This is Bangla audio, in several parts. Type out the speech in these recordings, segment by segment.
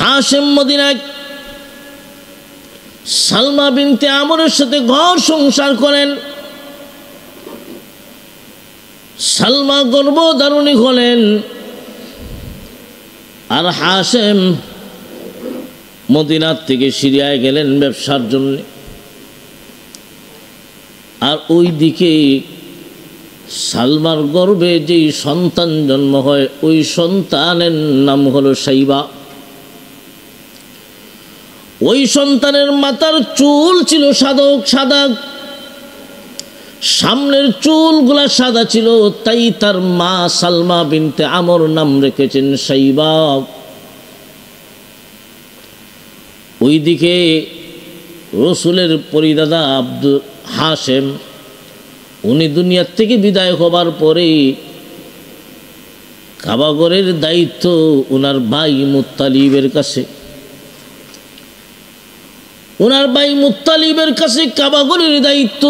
হাশেম মদিনায় সালমা বিনতে আমরের সাথে ঘর সংসার করেন। সালমা গর্ভধারিণী হলেন, আর হাশেম মদিনার থেকে সিরিয়ায় গেলেন ব্যবসার জন্য। আর ওই দিকে সালমার গর্ভে যেই সন্তান জন্ম হয় ওই সন্তানের নাম হলো সাইবা। ওই সন্তানের মাথার চুল ছিল সাদা, সামনের চুলগুলা সাদা ছিল, তাই তার মা সালমা বিনতে আমর নাম রেখেছেন সাইবা। ওইদিকে রসুলের পরিদাদা আব্দুল হাশেম উনি দুনিয়ার থেকে বিদায় হবার পরে কাবাগরের দায়িত্ব ওনার ভাই মুত্তালিবের কাছে। ওনার ভাই মুত্তালিবের কাছে কাবাগরের দায়িত্ব।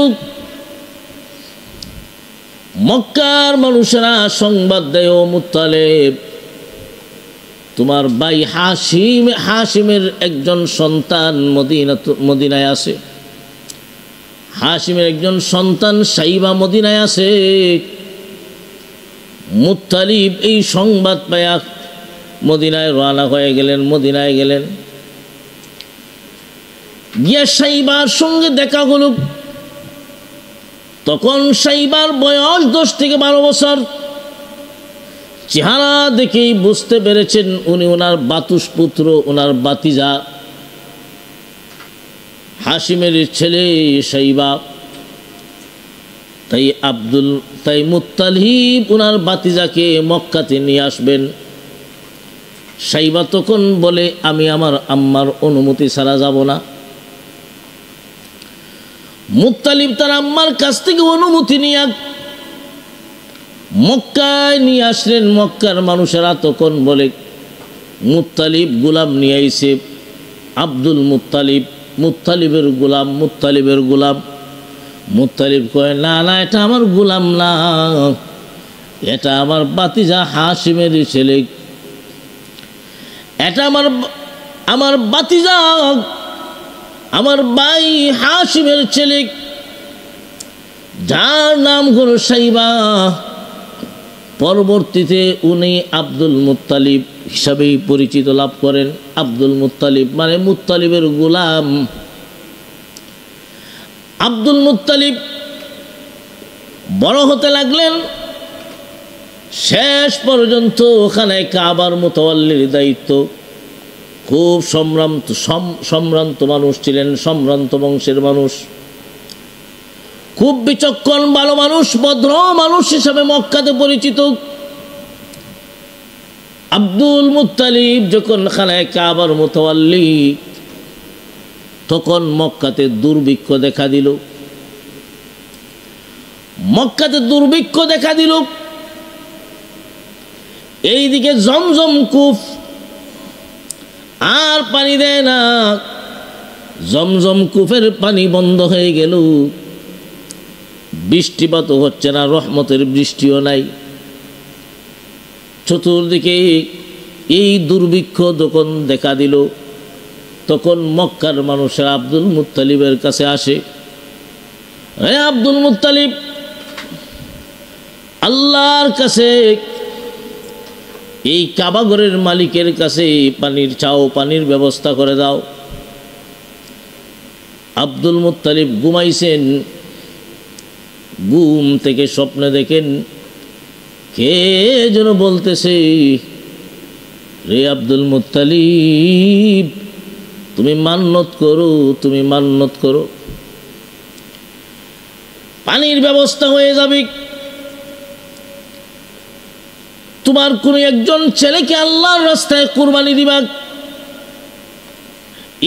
মক্কার মানুষেরা সংবাদ দেয়, ও মুত্তালিব, তোমার ভাই হাশিমের একজন সন্তান মদিনায় আছে। হাশিমের একজন সন্তান সাইবা মদিনায় আছে। মুত্তালিব এই সংবাদ পায়া মদিনায় রওনা হয়ে গেলেন। মদিনায় গেলেন, গিয়া সাইবার সঙ্গে দেখা হলো। তখন সাইবার বয়স 10 থেকে 12 বছর। চেহারা দেখেই বুঝতে পেরেছেন উনি ওনার বাতুস পুত্র, ওনার বাতিজা হাশিমের ছেলে সাইবা। তাই মুত্তালিব ওনার বাতিজাকে মক্কাতে নিয়ে আসবেন। সাইবা তখন বলে, আমি আমার আম্মার অনুমতি ছাড়া যাব না। মুত্তালিব তার আম্মার কাছ থেকে অনুমতি নিয়ে মক্কায় নিয়ে আসলেন। মক্কার মানুষেরা তখন বলে, মুত্তালিব গোলাম নিয়ে আইছে, আব্দুল মুত্তালিব, মুত্তালিবের গোলাম, মুত্তালিবের গোলাম। মুত্তালিব কয়, না না, এটা আমার গোলাম না, এটা আমার বাতিজা হাশিমের ছেলে, এটা আমার বাতিজা, আমার ভাই হাশিমের ছেলে, যার নাম হলো সাইবা। পরবর্তীতে উনি আব্দুল মুত্তালিব হিসাবেই পরিচিত লাভ করেন। আব্দুল মুত্তালিব মানে মুত্তালিবের গোলাম। আব্দুল মুত্তালিব বড় হতে লাগলেন। শেষ পর্যন্ত ওখানে কাবার মুতাওয়াল্লির দায়িত্ব। খুব সম্ভ্রান্ত মানুষ ছিলেন, সম্ভ্রান্ত বংশের মানুষ, খুব বিচক্ষণ ভালো মানুষ, ভদ্র মানুষ হিসাবে মক্কাতে পরিচিত। আব্দুল মুত্তালিব যখন খানায় কাবার মুতাওয়াল্লি, তখন মক্কাতে দুর্ভিক্ষ দেখা দিল। মক্কাতে দুর্ভিক্ষ দেখা দিল। এইদিকে জমজম কূপ আর পানি দেয় না। জমজম কূপের পানি বন্ধ হয়ে গেল। বৃষ্টিপাতও হচ্ছে না, রহমতের বৃষ্টিও নাই। চতুর্দিকে এই দুর্ভিক্ষ যখন দেখা দিল, তখন মক্কার মানুষেরা আব্দুল মুত্তালিবের কাছে আসে। হে আব্দুল মুত্তালিব, আল্লাহর কাছে, এই কাবাগরের মালিকের কাছে পানির চাও, পানির ব্যবস্থা করে দাও। Abdul Muttalib ঘুমাইছেন। ঘুম থেকে স্বপ্নে দেখেন কে যেন বলতেছে, রে আব্দুল মুত্তালিব, তুমি মান্নত করো, তুমি মান্নত করো, পানির ব্যবস্থা হয়ে যাবে। তোমার কোনো একজন ছেলেকে আল্লাহর রাস্তায় কুরবানি দিবা,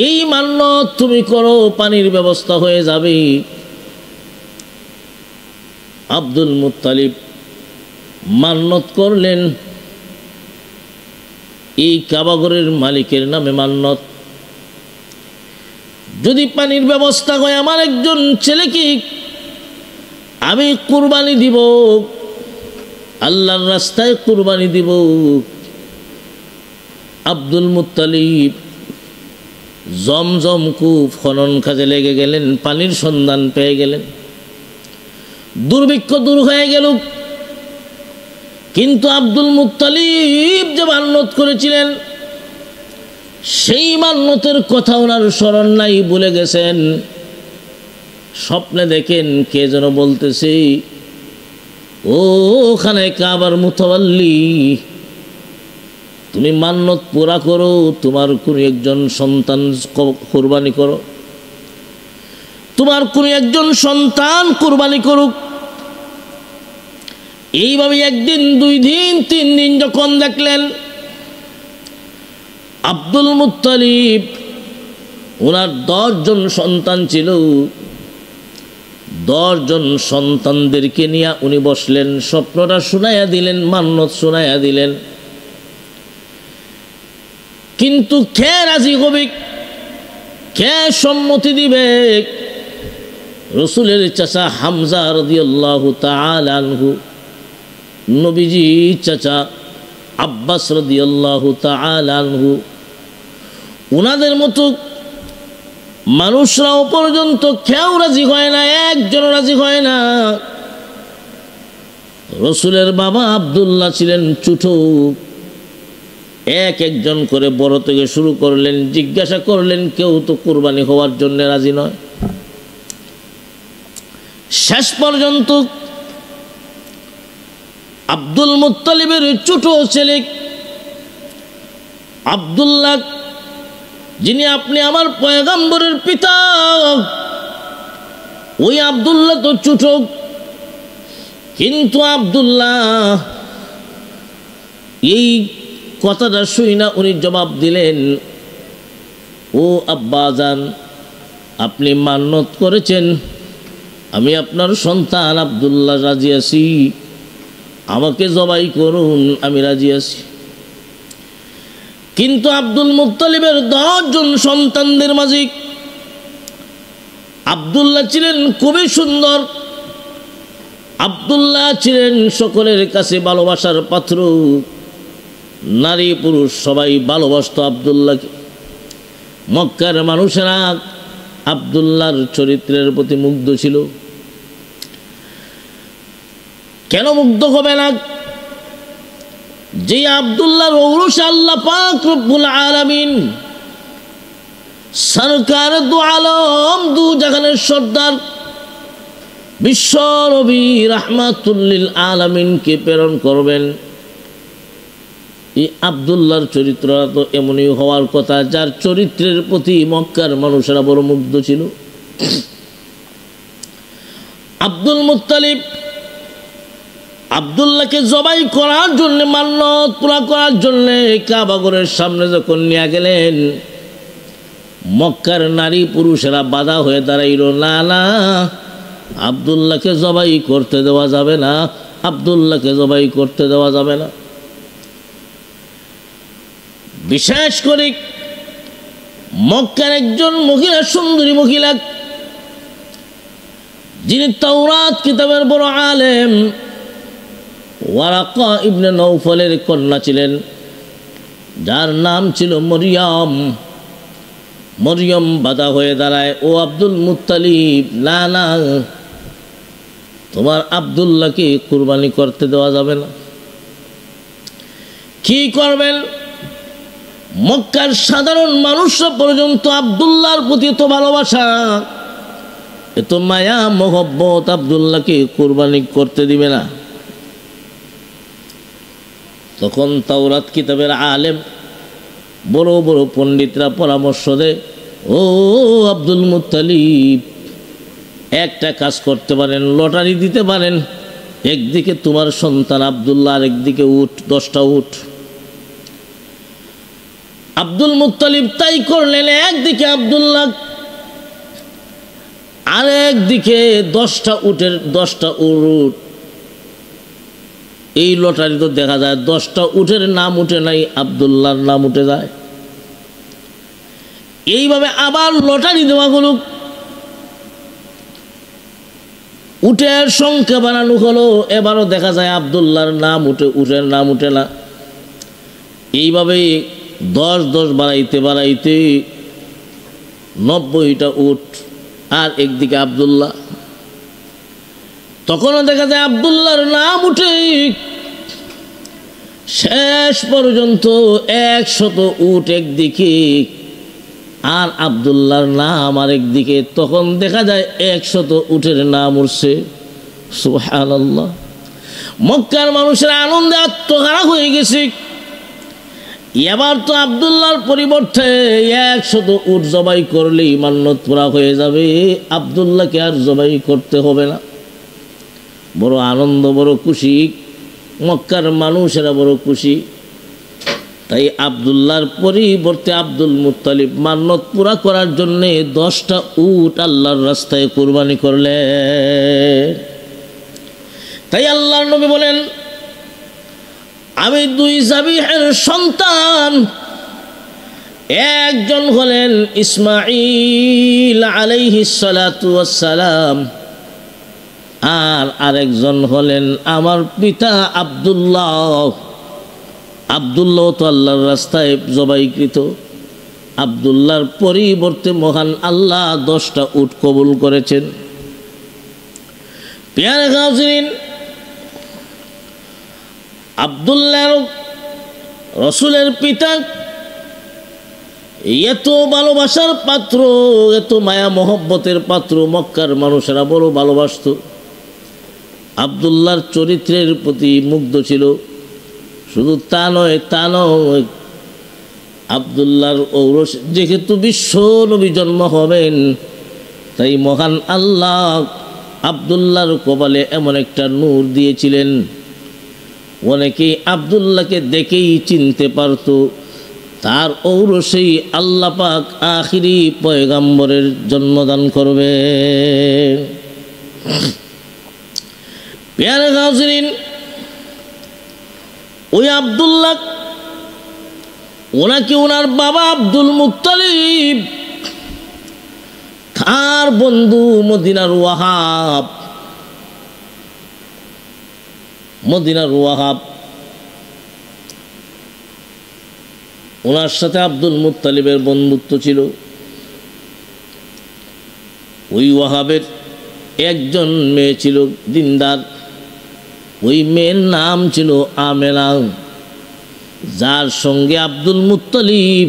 এই মান্নত তুমি করো, পানির ব্যবস্থা হয়ে যাবে। আব্দুল মুত্তালিব মান্নত করলেন, এই কাবাগরের মালিকের নামে মান্নত, যদি পানির ব্যবস্থা হয় আমার একজন ছেলেকে আমি কুরবানি দিব, আল্লাহর রাস্তায় কুরবানি দিব। আব্দুল মুত্তালিব জমজম কূপ খনন কাজে লেগে গেলেন, পানির সন্ধান পেয়ে গেলেন, দুর্ভিক্ষ দূর হয়ে গেল। কিন্তু আব্দুল মুত্তালিব যে মান্যত করেছিলেন সেই মান্যতের কথা ওনার স্মরণ নাই, ভুলে গেছেন। স্বপ্নে দেখেন কে যেন বলতেছে, ও ওখানে কাবার মুতাওয়াল্লি, তুমি মান্যত পুরা করো, তোমার কোন একজন সন্তান কুরবানি করো, তোমার কোন একজন সন্তান কুরবানি করুক। এইভাবে একদিন, 2 দিন, 3 দিন যখন দেখলেন আব্দুল মুত্তালিব ওনার 10 জন সন্তান ছিল, 10 জন সন্তানদেরকে নিয়ে উনি বসলেন, স্বপ্নটা শুনাইয়া দিলেন, মান্যত শুনাইয়া দিলেন। কিন্তু কে রাজি হবে, কে সম্মতি দিবে? রসুলের চাচা হামজা রাদিয়াল্লাহু তাআলা আনহু, নবীজি চাচা আব্বাস রাদিয়াল্লাহু তাআলা আনহু, ওনাদের মতো মানুষরাও পর্যন্ত কেউ রাজি হয় না, একজন রাজি হয় না। রসুলের বাবা আব্দুল্লাহ ছিলেন ছোট, একজন করে বড় থেকে শুরু করলেন, জিজ্ঞাসা করলেন, কেউ তো কুরবানি হওয়ার জন্য রাজি নয়। শেষ পর্যন্ত আব্দুল মুত্তালিবের ছোট ছেলে আব্দুল্লাহ, যিনি আপনি আমার পয়গম্বরের পিতা, ওই আব্দুল্লাহ তো ছোট, কিন্তু আব্দুল্লাহ এই কথাটা শুই না উনি জবাব দিলেন, ও আব্বাজান, আপনি মান্যত করেছেন, আমি আপনার সন্তান আব্দুল্লাহ রাজি আছি, আমাকে জবাই করুন, আমি রাজি আছি। কিন্তু আব্দুল মুত্তালিবের 10 জন সন্তানদের মাঝে আব্দুল্লাহ ছিলেন খুবই সুন্দর, আব্দুল্লাহ ছিলেন সকলের কাছে ভালোবাসার পাত্র, নারী পুরুষ সবাই ভালোবাসত আব্দুল্লাহকে। মক্কার মানুষেরা আব্দুল্লাহর চরিত্রের প্রতি মুগ্ধ ছিল। কেন মুগ্ধ হবে না? যে আব্দুল্লাহর ঔরস আল্লাহ পাক রব্বুল আলামিন সরকার দু আলম, 2 জাহানের সর্দার বিশ্ব নবী রাহমাতুল লিল আলামিনকে প্রেরণ করবেন। এই আব্দুল্লাহর চরিত্রটা তো এমনই হওয়ার কথা, যার চরিত্রের প্রতি মক্কার মানুষেরা বড় মুগ্ধ ছিল। আব্দুল মুত্তালিব আব্দুল্লাহকে জবাই করার জন্য, মান্যত পুরা করার জন্য কাবা ঘরের সামনে যখন নিয়ে গেলেন, মক্কার নারী পুরুষেরা বাধা হয়ে দাঁড়াইল, না না, আব্দুল্লাহকে জবাই করতে দেওয়া যাবে না, আব্দুল্লাহকে জবাই করতে দেওয়া যাবে না। বিশেষ করে মক্কার একজন মহিলা, সুন্দরী মহিলা, যিনি তাওরাত কিতাবের বড় আলেম, ওয়ারাকা ইবনে নৌফলের কন্যা ছিলেন, যার নাম ছিল মরিয়ম। মরিয়ম বাধা হয়ে দাঁড়ায়, ও আব্দুল মুত্তালিব, না না, তোমার আব্দুল্লাহকে কুরবানি করতে দেওয়া যাবে না। কি করবেন? মক্কার সাধারণ মানুষরা পর্যন্ত আব্দুল্লাহর প্রতি এত ভালোবাসা, এত মায়া মোহব্বত, আব্দুল্লাহকে কুরবানি করতে দিবে না। তখন তাওরাত কিতাবের আলেম, বড় বড় পণ্ডিতরা পরামর্শ দেয়, ও আব্দুল মুত্তালিব, একটা কাজ করতে পারেন, লটারি দিতে পারেন, একদিকে তোমার সন্তান আব্দুল্লাহ, আর একদিকে উট, 10টা উট। আব্দুল মুত্তালিব তাই করলেন, একদিকে আব্দুল্লাহ, আর একদিকে 10টা উটের 10টা উট। এই লটারি তো দেখা যায় 10টা উটের নাম উঠে নাই, আব্দুল্লাহর নাম উঠে যায়। এইভাবে আবার লটারি দেওয়া হলো, উটের সংখ্যা বানানো হলো, এবারও দেখা যায় আব্দুল্লাহর নাম উঠে, উটের নাম উঠে না। এইভাবে 10 বাড়াইতে বাড়াইতে 90টা উট, আর একদিকে আব্দুল্লাহ। তখনও দেখা যায় আব্দুল্লাহর নাম উঠে শেষ পর্যন্ত 100 উট একদিকে আর আব্দুল্লাহর নাম আরেকদিকে। তখন দেখা যায় 100 উটের নাম উঠছে। সুবহানাল্লাহ। মক্কার মানুষের আনন্দে আত্মহারা হয়ে গেছে। এবার তো আব্দুল্লাহর পরিবর্তে 100 উট জবাই করলেই মান্নত পুরা হয়ে যাবে, আব্দুল্লাহকে আর জবাই করতে হবে না। বড় আনন্দ, বড় খুশি, মক্কার মানুষেরা বড় খুশি। তাই আব্দুল্লাহর পরিবর্তে আব্দুল মুত্তালিব মান্নত পুরা করার জন্য 10টা উট আল্লাহর রাস্তায় কুরবানি করলেন। তাই আল্লাহর নবী বলেন, আমি 2 যাবিহের সন্তান, একজন হলেন ইসমাঈল আলাইহিস সালাতু ওয়াস সালাম, আর আরেকজন হলেন আমার পিতা আব্দুল্লাহ। আব্দুল্লাহ তো আল্লাহর রাস্তায় জবাইকৃত। আব্দুল্লাহর পরিবর্তে মহান আল্লাহ 10টা উট কবুল করেছেন। প্রিয় হাজিরিন, আব্দুল্লাহ রসুলের পিতা এত ভালোবাসার পাত্র, এত মায়া মহব্বতের পাত্র, মক্কার মানুষেরা বড় ভালোবাসত। আব্দুল্লাহর চরিত্রের প্রতি মুগ্ধ ছিল। শুধু তা নয়, আব্দুল্লাহর ঔরস যেহেতু বিশ্ব নবী জন্ম হবেন, তাই মহান আল্লাহ আব্দুল্লাহর কপালে এমন একটা নূর দিয়েছিলেন, অনেকেই আব্দুল্লাহকে দেখেই চিনতে পারত। তার ঔরসেই আল্লাহ পাক আখিরি পয়গাম্বরের জন্মদান করবে। প্রিয় হাজিরিন, ওই আব্দুল্লাহ, ওনাকে ওনার বাবা আব্দুল মুত্তালিব, তার বন্ধু মদিনার ওয়াহাব, ওনার সাথে আব্দুল মুত্তালিবের বন্ধুত্ব ছিল। ওই ওয়াহাবের একজন মেয়ে ছিল দিনদার, ওই মেয়ের নাম ছিল আমেনা, যার সঙ্গে আব্দুল মুত্তালিব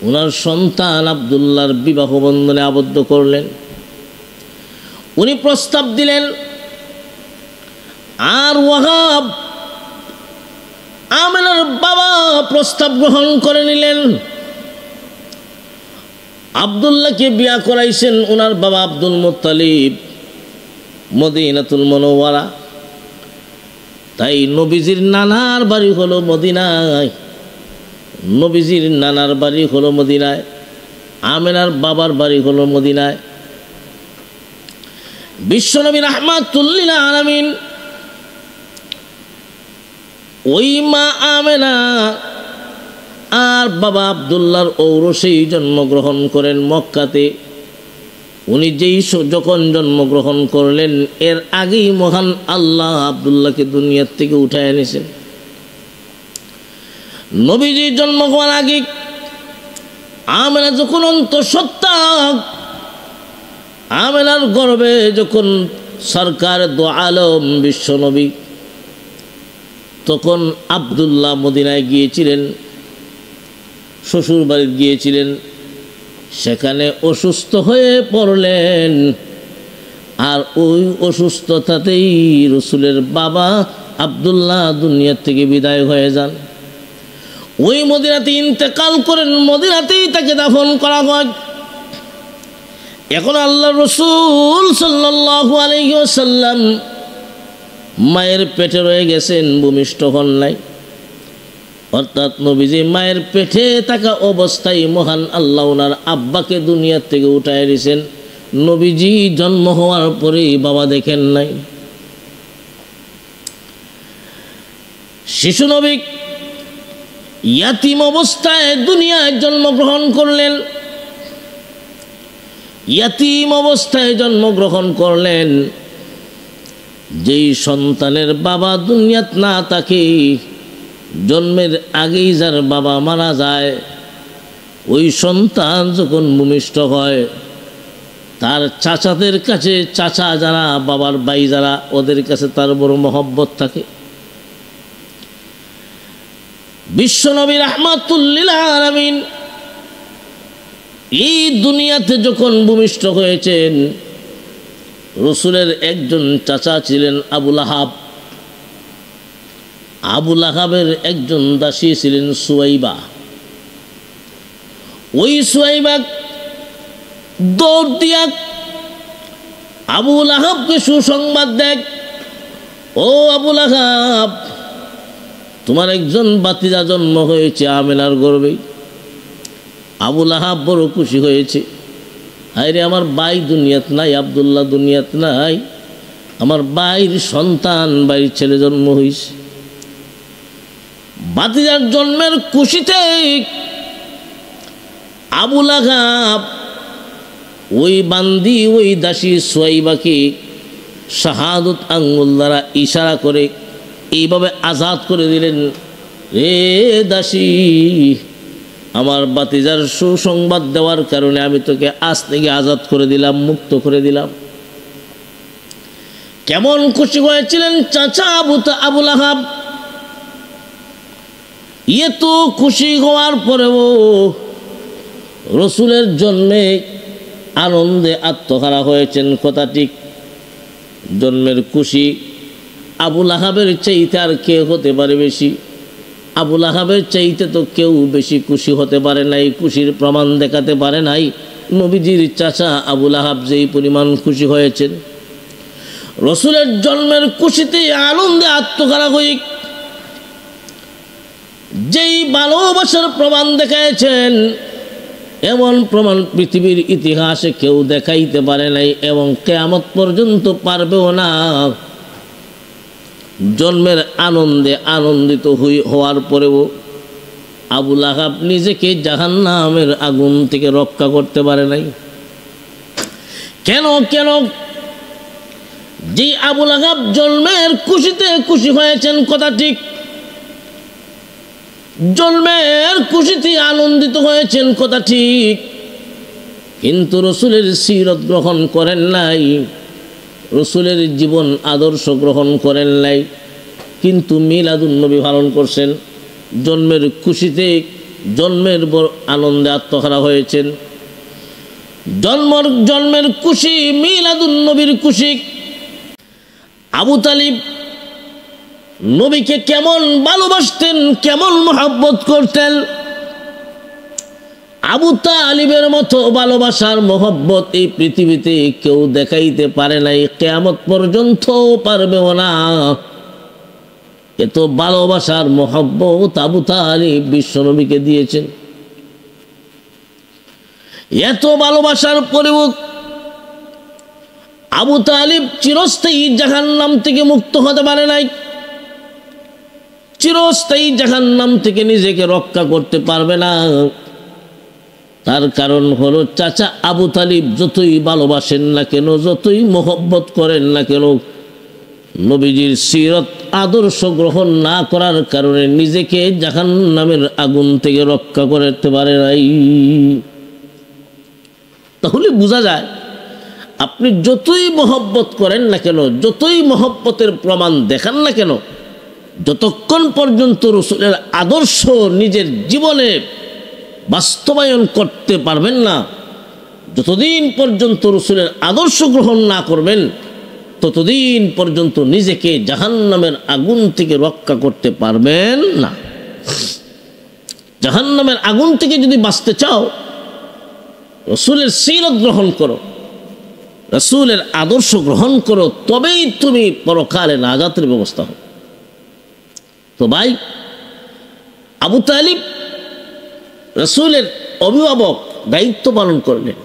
ওনার সন্তান আব্দুল্লাহর বিবাহ বন্ধনে আবদ্ধ করলেন। উনি প্রস্তাব দিলেন, আর ওয়াহাব আমেনার বাবা প্রস্তাব গ্রহণ করে নিলেন। আব্দুল্লাহকে বিয়া করাইছেন ওনার বাবা আব্দুল মুত্তালিব মদিনাতুল মুনাওয়ারা। তাই নবীজির নানার বাড়ি হলো মদিনায়, নবীজির নানার বাড়ি হলো মদিনায়, আমেনার বাবার বাড়ি হলো মদিনায়। বিশ্বনবী রাহমাতুল লিল আলামিন ওই মা আমেনা আর বাবা আব্দুল্লাহর ঔরসেই জন্মগ্রহণ করেন মক্কাতে। উনি যখন জন্মগ্রহণ করলেন, এর আগেই মহান আল্লাহ আব্দুল্লাহকে দুনিয়ার থেকে উঠায় এনেছেন। নবীজি জন্ম হওয়ার আগে আমেনা যখন অন্তঃসত্ত্বা, আমেনার গর্ভে যখন সরকার দো আলম বিশ্বনবী, তখন আব্দুল্লাহ মদিনায় গিয়েছিলেন, শ্বশুর বাড়ি গিয়েছিলেন। সেখানে অসুস্থ হয়ে পড়লেন, আর ওই অসুস্থতাতেই রসুলের বাবা আব্দুল্লাহ দুনিয়ার থেকে বিদায় হয়ে যান। ওই মদিনাতে ইন্তেকাল করেন, মদিনাতেই তাকে দাফন করা হয়। এখন আল্লাহ রসুল সাল্লাল্লাহু আলাইহি ওয়াসাল্লাম মায়ের পেটে রয়ে গেছেন, ভূমিষ্ঠ হন নাই। অর্থাৎ নবীজি মায়ের পেটে থাকা অবস্থায় মহান আল্লাহ ওনার আব্বাকে দুনিয়ার থেকে উঠায় দিয়েছেন। নবীজি জন্ম হওয়ার পরেই বাবা দেখেন নাই। শিশু নবী ইয়াতিম অবস্থায় দুনিয়ায় জন্মগ্রহণ করলেন। ইয়াতিম অবস্থায় জন্মগ্রহণ করলেন। যেই সন্তানের বাবা দুনিয়াত না থাকে, জন্মের আগেই যার বাবা মারা যায়, ওই সন্তান যখন ভূমিষ্ঠ হয় তার চাচাদের কাছে, চাচা যারা বাবার ভাই যারা, ওদের কাছে তার বড় মহব্বত থাকে। বিশ্বনবী রাহমাতুল লিল আলামিন এই দুনিয়াতে যখন ভূমিষ্ঠ হয়েছেন, রসুলের একজন চাচা ছিলেন আবু লাহাব। আবু লাহাবের একজন দাসী ছিলেন সুয়াইবা। ওই সুয়াইবা দৌড় দিয়া আবু লাহাবকে সুসংবাদ দেয়, ও আবু লাহাব, তোমার একজন বাতিজা জন্ম হয়েছে আমেনার গর্ভে। আবু লাহাব বড় খুশি হয়েছে, আরে আমার ভাই দুনিয়াত নাই, আব্দুল্লাহ দুনিয়াত নাই, আমার ভাইয়ের সন্তান, ভাইয়ের ছেলে জন্ম হয়েছে। বাতিজার জন্মের খুশিতে আবু লাহাব ওই বান্দি, ওই দাসী সুয়াইবাকে শাহাদত আঙ্গুল দ্বারা ইশারা করে এইভাবে আজাদ করে দিলেন, রে দাসী, আমার বাতিজার সুসংবাদ দেওয়ার কারণে আমি তোকে আজ থেকে আজাদ করে দিলাম, মুক্ত করে দিলাম। কেমন খুশি হয়েছিলেন চাচা আবু লাহাব। এত খুশি হওয়ার পরেও রসুলের জন্মে আনন্দে আত্মহারা হয়েছেন, কথা ঠিক। জন্মের খুশি আবু লাহাবের চাইতে আর কে হতে পারে বেশি? আবু লাহাবের চাইতে তো কেউ বেশি খুশি হতে পারে নাই, খুশির প্রমাণ দেখাতে পারে নাই নবীজির চাচা আবু লাহাব যেই পরিমাণ খুশি হয়েছেন। রসুলের জন্মের খুশিতে আনন্দে আত্মহারা হয়ে যেই ভালোবাসার প্রমাণ দেখাইছেন, এমন প্রমাণ পৃথিবীর ইতিহাসে কেউ দেখাইতে পারে নাই এবং কিয়ামত পর্যন্ত পারবেও না। জন্মের আনন্দে আনন্দিত হওয়ার পরেও আবু লাহাব নিজেকে জাহান্নামের আগুন থেকে রক্ষা করতে পারে নাই। কেন? যে আবু লাহাব জন্মের খুশিতে খুশি হয়েছেন, কথা ঠিক, জন্মের খুশিতে আনন্দিত হয়েছেন, কথা ঠিক, কিন্তু রসুলের সিরত গ্রহণ করেন নাই, রসুলের জীবন আদর্শ গ্রহণ করেন নাই, কিন্তু মিলাদুন নবী পালন করছেন। জন্মের খুশিতে, জন্মের আনন্দে আত্মহারা হয়েছেন। জন্মের খুশি, মিলাদুন নবীর খুশি। আবু তালিব নবীকে কেমন ভালোবাসতেন, কেমন মহব্বত করতেন। আবু তালিবের মতো ভালোবাসার মহব্বত এই পৃথিবীতে কেউ দেখাইতে পারে নাই, কিয়ামত পর্যন্ত পারবেও না। এত ভালোবাসার মহব্বত আবু তালিব বিশ্বনবীকে দিয়েছেন। এত ভালোবাসার পরেও আবু তালিব চিরস্থায়ী জাহান্নাম থেকে মুক্ত হতে পারে নাই, চিরস্থায়ী জাহান্নাম থেকে নিজেকে রক্ষা করতে পারবে না। তার কারণ হলো চাচা আবু তালিব যতই ভালোবাসেন না কেন, যতই মহব্বত করেন না কেন, নবীজির সিরত আদর্শ গ্রহণ না করার কারণে নিজেকে জাহান্নামের আগুন থেকে রক্ষা করতে পারে নাই। তাহলে বোঝা যায়, আপনি যতই মহব্বত করেন না কেন, যতই মহব্বতের প্রমাণ দেখান না কেন, যতক্ষণ পর্যন্ত রসুলের আদর্শ নিজের জীবনে বাস্তবায়ন করতে পারবেন না, যতদিন পর্যন্ত রসুলের আদর্শ গ্রহণ না করবেন, ততদিন পর্যন্ত নিজেকে জাহান্নামের আগুন থেকে রক্ষা করতে পারবেন না। জাহান্নামের আগুন থেকে যদি বাঁচতে চাও, রসুলের সিরত গ্রহণ করো, রসুলের আদর্শ গ্রহণ করো, তবেই তুমি পরকালে নাজাতের ব্যবস্থা হবে। তো ভাই, আবু তালিব রসুলের অভিভাবক দায়িত্ব পালন করলেন।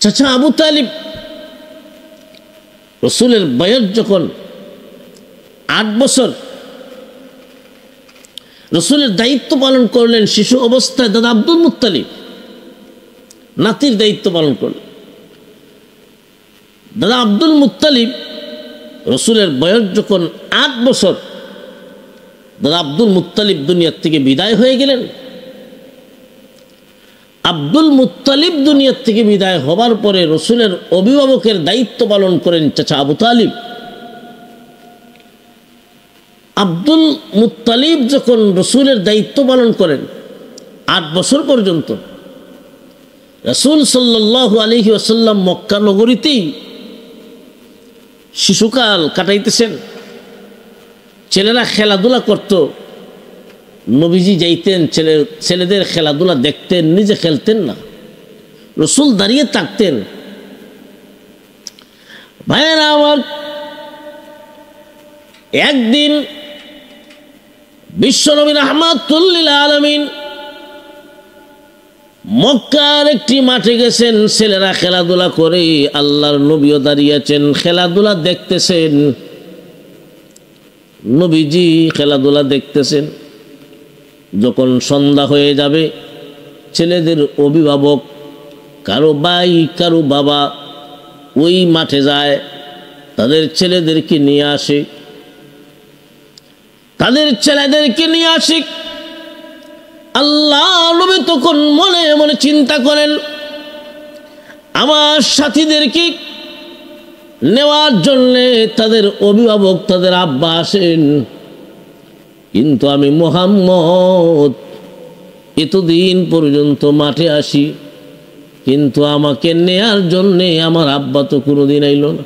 চাচা আবু তালিব রসুলের বয়স যখন 8 বছর, রসুলের দায়িত্ব পালন করলেন। শিশু অবস্থায় দাদা আব্দুল মুত্তালিব নাতির দায়িত্ব পালন করলেন। দাদা আব্দুল মুত্তালিব রসুলের বয়স যখন 8 বছর, দাদা আব্দুল মুত্তালিব দুনিয়ার থেকে বিদায় হয়ে গেলেন। আব্দুল মুত্তালিব দুনিয়ার থেকে বিদায় হবার পরে রসুলের অভিভাবকের দায়িত্ব পালন করেন চাচা আবু তালিব। আব্দুল মুত্তালিব যখন রসুলের দায়িত্ব পালন করেন 8 বছর পর্যন্ত, রাসূল সাল্লাল্লাহু আলাইহি ওয়াসাল্লাম মক্কা নগরীতেই শিশুকাল কাটাইতেছেন। ছেলেরা খেলাধুলা করত, নবীজি যাইতেন ছেলেদের খেলাধুলা দেখতেন, নিজে খেলতেন না, রসুল দাঁড়িয়ে থাকতেন। ভাইয়েরা আমার, একদিন বিশ্বনবী রাহমাতুল লিল আলামিন মক্কার একটি মাঠে গেছেন, ছেলেরা খেলাধুলা করে, আল্লাহর নবীও দাঁড়িয়েছেন খেলাধুলা দেখতেছেন। নবীজি খেলাধুলা দেখতেছেন। যখন সন্ধ্যা হয়ে যাবে, ছেলেদের অভিভাবক কারো ভাই কারো বাবা ওই মাঠে যায়, তাদের ছেলেদেরকে নিয়ে আসে, আল্লাহ নবী তখন মনে মনে চিন্তা করেন, আমার সাথীদেরকে নেওয়ার জন্যে তাদের অভিভাবক তাদের আব্বা আসেন, কিন্তু আমি মুহাম্মদ এতদিন পর্যন্ত মাঠে আসি, কিন্তু আমাকে নেয়ার জন্যে আমার আব্বা তো কোনোদিন আইল না।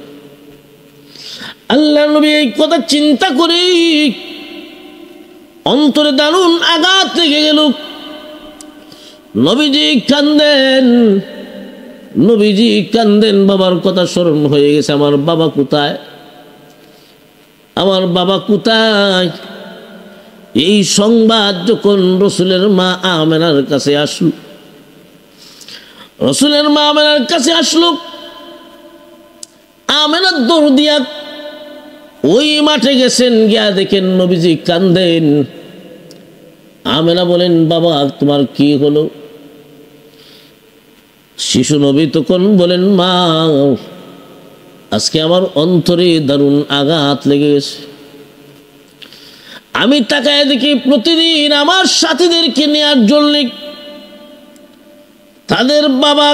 আল্লাহ নবী এই কথা চিন্তা করে অন্তরে দারুণ আঘাত লেগে গেল। নবীজি কান্দেন, বাবার কথা স্মরণ হয়ে গেছে। আমার বাবা কোথায়? এই সংবাদ যখন রসুলের মা আমেনার কাছে আসলো, আমেনার দৌড় দিয়া ওই মাঠে গেছেন, গিয়া দেখেন নবীজি কান্দেন। আমেনা বলেন, বাবা তোমার কি হলো? শিশু নবী তখন বলেন, মা আজকে আমার অন্তরে দারুণ আঘাত লেগে গেছে। আমি তাকায় দেখি প্রতিদিন আমার সাথীদেরকে নেওয়ার জন্য তাদের বাবা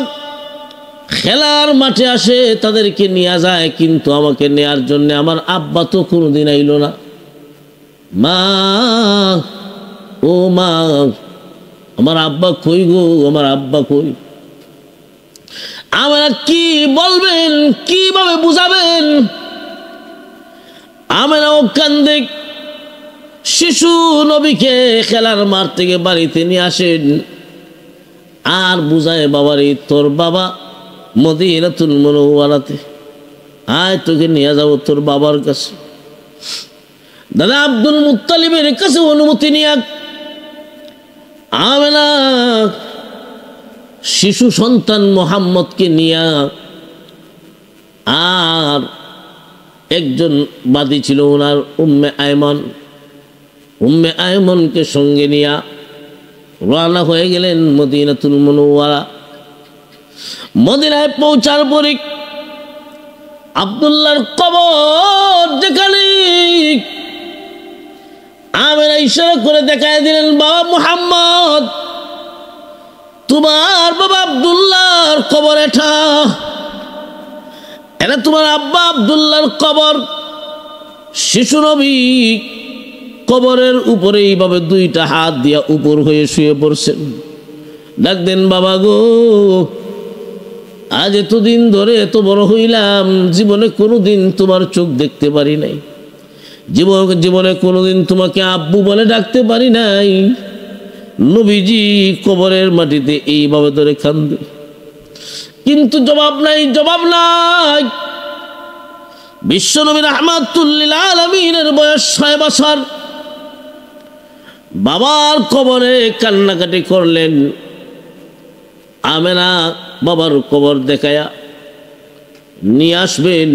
খেলার মাঠে আসে, তাদেরকে নিয়ে যায়, কিন্তু আমাকে নেয়ার জন্য আমার আব্বা তো কোনোদিন আইল না। মা, ও মা, আমার আব্বা কই গো, আমার আব্বা কই? আমরা কি বলবেন, কিভাবে বুঝাবেন? আমরাও কান্দে। শিশু নবীকে খেলার মাঠ থেকে বাড়িতে নিয়ে আসেন, আর বুঝায়, বাবারে তোর বাবা মদিনাতুল মুনাওয়ারাতে, আয় তোকে নিয়ে যাবো তোর বাবার কাছে। দাদা আব্দুল মুত্তালিবের কাছে অনুমতি নিয়ে আমেনা শিশু সন্তান মুহাম্মদকে নিয়ে, আর একজন বাদী ছিল ওনার উম্মে আয়মনকে সঙ্গে নিয়ে রওনা হয়ে গেলেন মদিনাতুল মুনাওয়ারা। মদিনায় পৌঁছার পরে আব্দুল্লাহর কবর যেখানে, আমেনা ইশারা করে দেখায় দিলেন, বাবা মুহাম্মদ, তোমার বাবা আব্দুল্লাহর কবর, এটা তোমার আব্বা আব্দুল্লাহর কবর। শিশু নবী কবরের উপরে এইভাবে 2টা হাত দিয়া উপর হয়ে শুয়ে পড়ছেন। ডাক দেন, বাবা গো, আজ এতদিন ধরে এত বড় হইলাম, জীবনে কোনোদিন তোমার চোখ দেখতে পারি নাই, জীবনে কোনোদিন তোমাকে আব্বু বলে ডাকতে পারি নাই। নবীজি কবরের মাটিতে এইভাবে ধরে কান্দে, কিন্তু জবাব নাই। বিশ্বনবী রাহমাতুল লিল আলামিনের বয়স 6 বছর, বাবার কবরে কান্নাকাটি করলেন। আমেনা বাবার কবর দেখায়া নিয়ে আসবেন,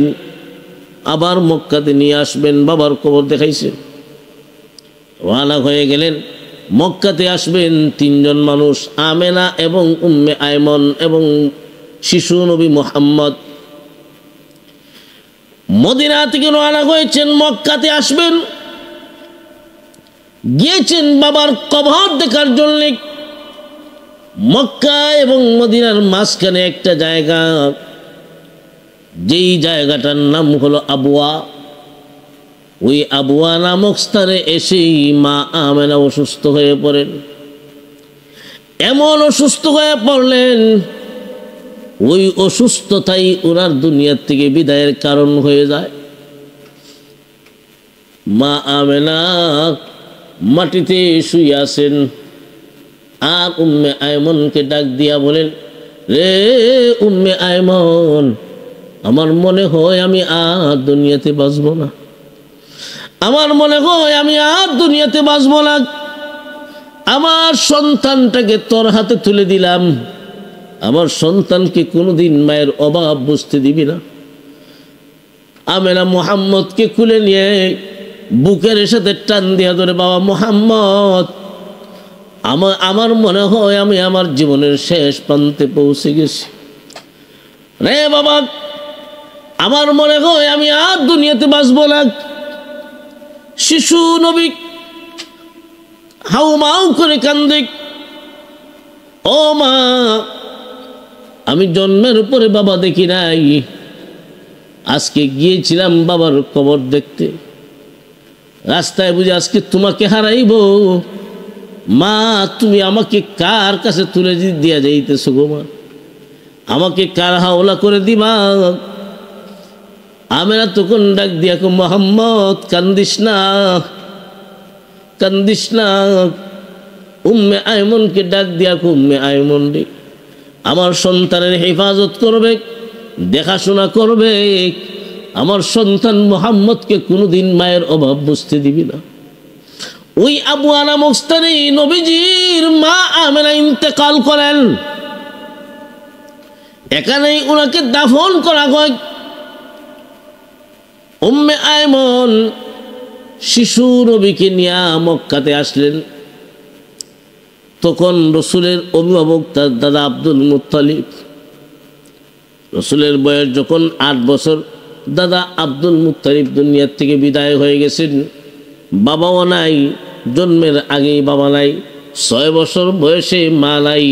আবার মক্কাতে নিয়ে আসবেন, বাবার কবর দেখাইছে। রওনা হয়ে গেলেন, মক্কাতে আসবেন 3 জন মানুষ, আমেনা এবং উম্মে আয়মন এবং শিশু নবী মুহাম্মদ। মদিনা থেকে রওনা হয়েছেন, মক্কাতে আসবেন। গিয়েছেন বাবার কবর দেখার জন্য। মক্কা এবং মদিনার মাঝখানে একটা জায়গা, যেই জায়গাটার নাম হলো আবওয়া। ওই আবওয়া নামক স্থানে এসেই মা আমেনা অসুস্থ হয়ে পড়েন। এমন অসুস্থ হয়ে পড়লেন, ওই অসুস্থতাই ওনার দুনিয়ার থেকে বিদায়ের কারণ হয়ে যায়। মা আমেনা মাটিতে শুয়ে আছেন, আর উম্মে আয়মনকে ডাক দিয়া বলেন, রে উম্মে আয়মন, আমার মনে হয় আমি আর দুনিয়াতে বাঁচব না, আমার মনে হয় আমি আর দুনিয়াতে বাঁচব না। আমার সন্তানটাকে তোর হাতে তুলে দিলাম, আমার সন্তানকে কোনোদিন মায়ের অভাব বুঝতে দিবি না। আমেনা মুহাম্মদকে কুলে নিয়ে বুকের সাথে টান দিয়া ধরে, বাবা মুহাম্মদ, আমার মনে হয় আমি আমার জীবনের শেষ প্রান্তে পৌঁছে গেছি রে বাবা, আমার মনে হয় আমি আর দুনিয়াতে বাঁচব না। শিশু নবী হাউমাউ করে কান্দে, ও মা, আমি জন্মের পরে বাবা দেখি নাই, আজকে গিয়েছিলাম বাবার কবর দেখতে, রাস্তায় বুঝে আজকে তোমাকে হারাইব। মা, তুমি আমাকে কার কাছে তুলে দিয়া যাইতেছো গো মা, আমাকে কার হাওলা করে দিবা? আমেনা তখন ডাক দিয়া কো, মোহাম্মদ কান্দিস না, কান্দিস না। উম্মে আয়মনকে ডাক দিয়া কো, উম্মে আয়মন রে, আমার সন্তানের হেফাজত করবে, দেখাশোনা করবে, আমার সন্তান মুহাম্মদকে কোনোদিন মায়ের অভাব বুঝতে দিবি না। ওই আবওয়া নামক স্থানে নবীজির মা আমেনা ইন্তেকাল করেন, এখানেই ওনাকে দাফন করা হয়। উম্মে আয়মন শিশু নবীকে নিয়ে মক্কাতে আসলেন। তখন রসুলের অভিভাবক তার দাদা আব্দুল মুত্তালিব, রসুলের বয়স যখন 8 বছর, দাদা আব্দুল মুত্তালিব দুনিয়ার থেকে বিদায় হয়ে গেছেন। বাবাও নাই, জন্মের আগেই বাবা নাই, 6 বছর বয়সে মা নাই,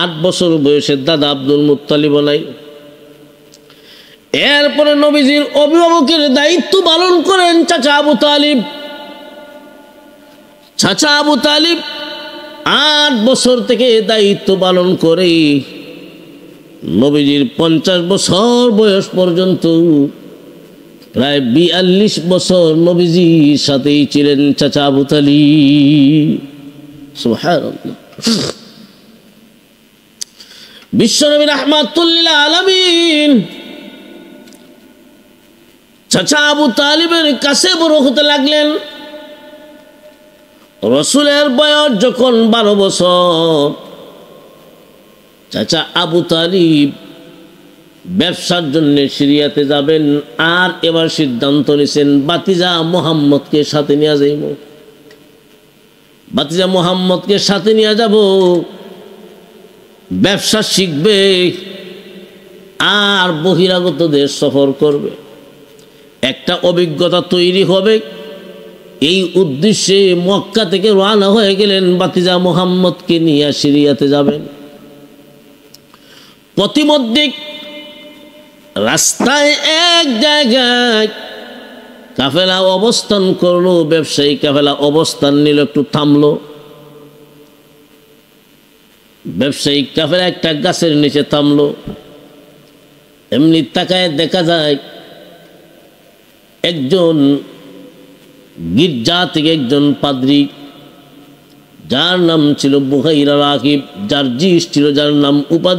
8 বছর বয়সে দাদা আব্দুল মুত্তালিবও নাই। এরপরে নবীজির অভিভাবকের দায়িত্ব পালন করেন চাচা আবু তালিব। চাচা আবু তালিব 8 বছর থেকে দায়িত্ব পালন করে নবীজির 50 বছর বয়স পর্যন্ত, প্রায় 42 বছর নবীজির সাথেই ছিলেন চাচা আবু তালিব। সুবহানাল্লাহ। বিশ্বনবী রাহমাতুল লিল আলামিন চাচা আবু তালিবের কাছে বড় হতে লাগলেন। রসুলের বয়স যখন 12 বছর, চাচা আবু তালিব ব্যবসার জন্য সিরিয়াতে যাবেন, আর এবার সিদ্ধান্ত নিয়েছেন ভাতিজা মুহাম্মদকে সাথে নিয়ে যাইব, ভাতিজা মুহাম্মদকে সাথে নিয়ে যাব, ব্যবসা শিখবে আর বহিরাগত দেশ সফর করবে, একটা অভিজ্ঞতা তৈরি হবে। এই উদ্দেশ্যে মক্কা থেকে রওনা হয়ে গেলেন, ভাতিজা মুহাম্মদকে নিয়ে সিরিয়াতে যাবেন। প্রতিমধ্যে রাস্তায় এক জায়গায় কাফেলা অবস্থান করলো, ব্যবসায়ী কাফেলা অবস্থান নিল, একটু থামলো। ব্যবসায়িক কাফেলা একটা গাছের নিচে থামলো। এমনি তাকায় দেখা যায় একজন গির্জা থেকে একজন পাদ্রী, যার নাম ছিল বুখাইরা রাকিব, যার জিস ছিল, যার নাম উপাধি